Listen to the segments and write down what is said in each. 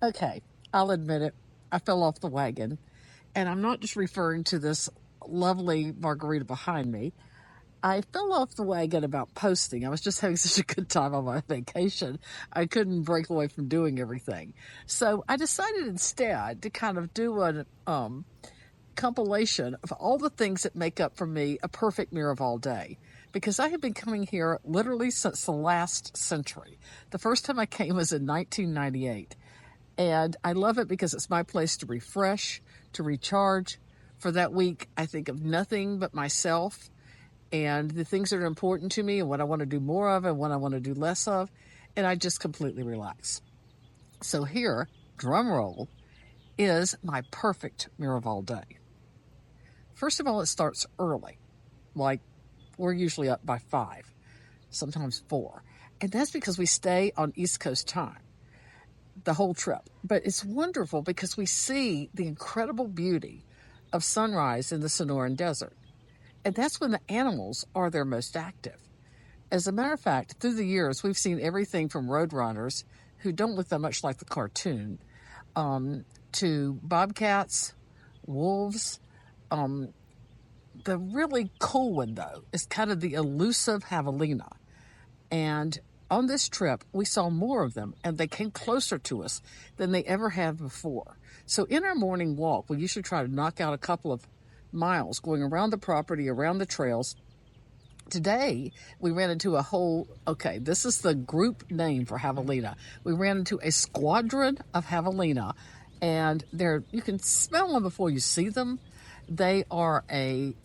Okay, I'll admit it. I fell off the wagon. And I'm not just referring to this lovely margarita behind me. I fell off the wagon about posting. I was just having such a good time on my vacation. I couldn't break away from doing everything. So I decided instead to kind of do a compilation of all the things that make up for me a perfect Miraval day. Because I have been coming here literally since the last century. The first time I came was in 1998. And I love it because it's my place to refresh, to recharge. For that week, I think of nothing but myself and the things that are important to me and what I want to do more of and what I want to do less of. And I just completely relax. So here, drum roll, is my perfect Miraval day. First of all, it starts early. Like, we're usually up by 5, sometimes 4. And that's because we stay on East Coast time the whole trip. But it's wonderful because we see the incredible beauty of sunrise in the Sonoran Desert. And that's when the animals are their most active. As a matter of fact, through the years, we've seen everything from roadrunners, who don't look that much like the cartoon, to bobcats, wolves. The really cool one, though, is kind of the elusive javelina. And on this trip, we saw more of them, and they came closer to us than they ever have before. So in our morning walk, we usually try to knock out a couple of miles going around the property, around the trails. Today, we ran into this is the group name for javelina. We ran into a squadron of javelina, and you can smell them before you see them. They are a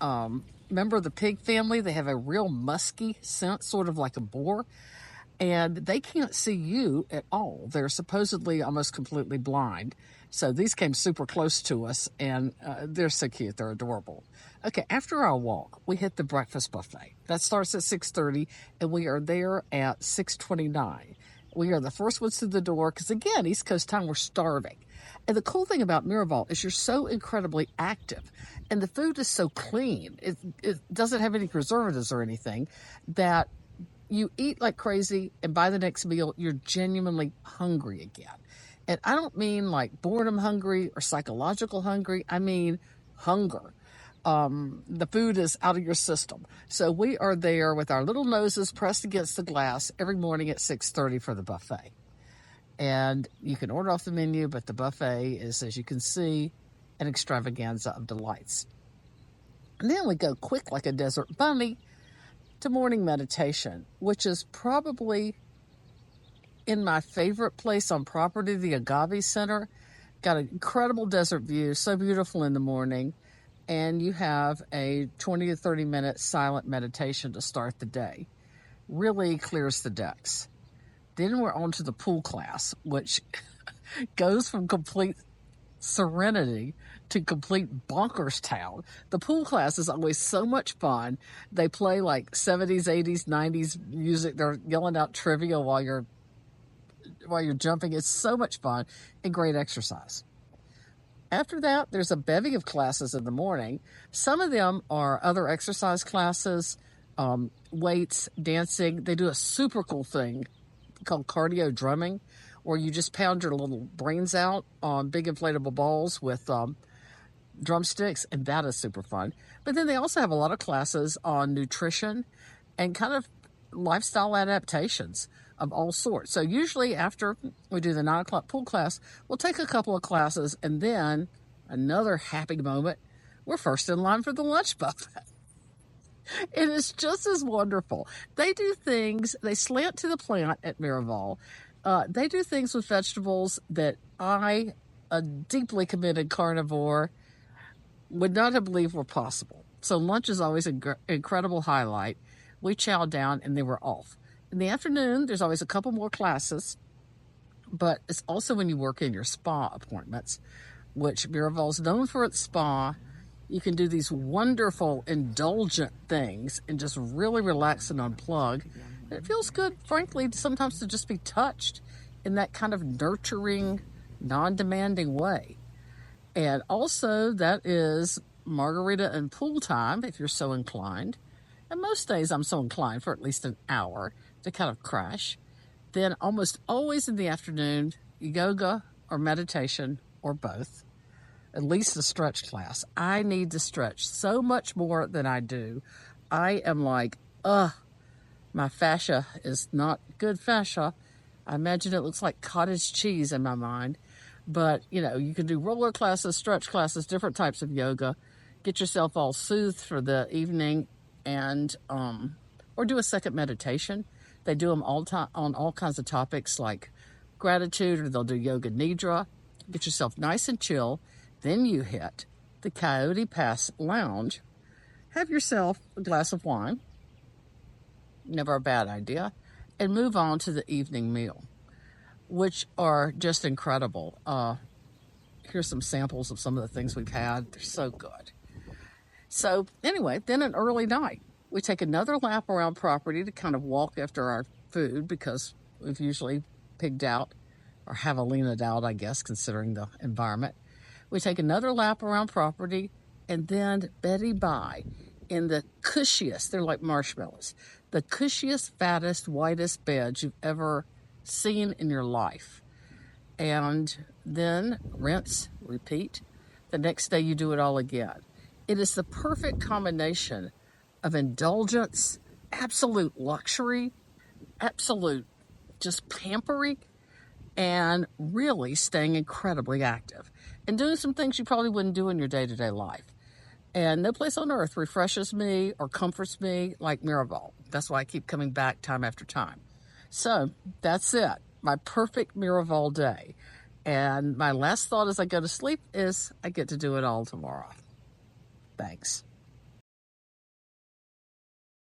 member of the pig family. They have a real musky scent, sort of like a boar. And they can't see you at all. They're supposedly almost completely blind. So these came super close to us, and they're so cute. They're adorable. Okay, after our walk, we hit the breakfast buffet. That starts at 6:30, and we are there at 6:29. We are the first ones through the door because, again, East Coast time, we're starving. And the cool thing about Miraval is you're so incredibly active, and the food is so clean. It doesn't have any preservatives or anything that you eat like crazy, and by the next meal, you're genuinely hungry again. And I don't mean like boredom hungry or psychological hungry. I mean hunger. The food is out of your system. So we are there with our little noses pressed against the glass every morning at 6:30 for the buffet. And you can order off the menu, but the buffet is, as you can see, an extravaganza of delights. And then we go quick like a desert bunny to morning meditation, which is probably in my favorite place on property, the Agave Center. Got an incredible desert view, so beautiful in the morning. And you have a 20 to 30 minute silent meditation to start the day. Really clears the decks. Then we're on to the pool class, which goes from complete serenity to complete bonkers town. The pool class is always so much fun. They play like 70s, 80s, 90s music. They're yelling out trivia while you're jumping. It's so much fun and great exercise. After that, there's a bevy of classes in the morning. Some of them are other exercise classes, weights, dancing. They do a super cool thing called cardio drumming, where you just pound your little brains out on big inflatable balls with drumsticks, and that is super fun. But then they also have a lot of classes on nutrition and kind of lifestyle adaptations of all sorts. So usually after we do the 9 o'clock pool class, we'll take a couple of classes, and then another happy moment, we're first in line for the lunch buffet. It is just as wonderful. They do things, they slant to the plant at Miraval. They do things with vegetables that I, a deeply committed carnivore, would not have believed were possible. So lunch is always an incredible highlight. We chow down, and then we're off. In the afternoon, there's always a couple more classes, but it's also when you work in your spa appointments, which Miraval's known for its spa. You can do these wonderful, indulgent things and just really relax and unplug. And it feels good, frankly, sometimes to just be touched in that kind of nurturing, non-demanding way. And also, that is margarita and pool time, if you're so inclined. And most days I'm so inclined for at least an hour to kind of crash. Then almost always in the afternoon, yoga or meditation or both, at least a stretch class. I need to stretch so much more than I do. I am like, my fascia is not good fascia. I imagine it looks like cottage cheese in my mind. But, you can do roller classes, stretch classes, different types of yoga. Get yourself all soothed for the evening, and or do a second meditation. They do them on all kinds of topics like gratitude, or they'll do yoga nidra. Get yourself nice and chill. Then you hit the Coyote Pass Lounge. Have yourself a glass of wine. Never a bad idea. And move on to the evening meal, which are just incredible. Here's some samples of some of the things we've had. They're so good. So anyway, then an early night. We take another lap around property to kind of walk after our food, because we've usually pigged out or javeline'd out, I guess, considering the environment. We take another lap around property, and then Betty Bye in the cushiest, they're like marshmallows, the cushiest, fattest, whitest beds you've ever seen in your life. And then rinse, repeat. The next day you do it all again. It is the perfect combination of indulgence, absolute luxury, absolute just pampering, and really staying incredibly active and doing some things you probably wouldn't do in your day-to-day life. And no place on earth refreshes me or comforts me like Miraval. That's why I keep coming back time after time. So that's it, my perfect Miraval day. And my last thought as I go to sleep is I get to do it all tomorrow. Thanks.